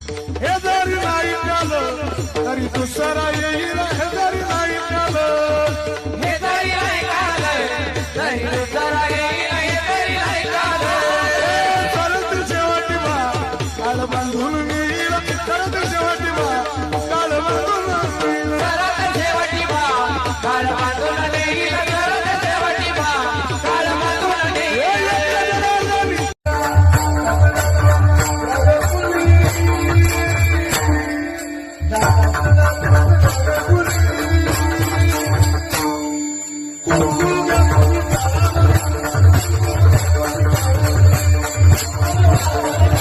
हे जरी नाही झालं तरी दुसरा येईल, हे जरी नाही झालं, हे जरी नाही झालं तरी दुसरा येईल, हे जरी नाही झालं. परत शेवटी बा काळ बांधून येईल, परत शेवटी बा काळ बांधून येईल, परत शेवटी बा काळ बांधून येईल, परत शेवटी बा काळ बांधून येईल. Thank you.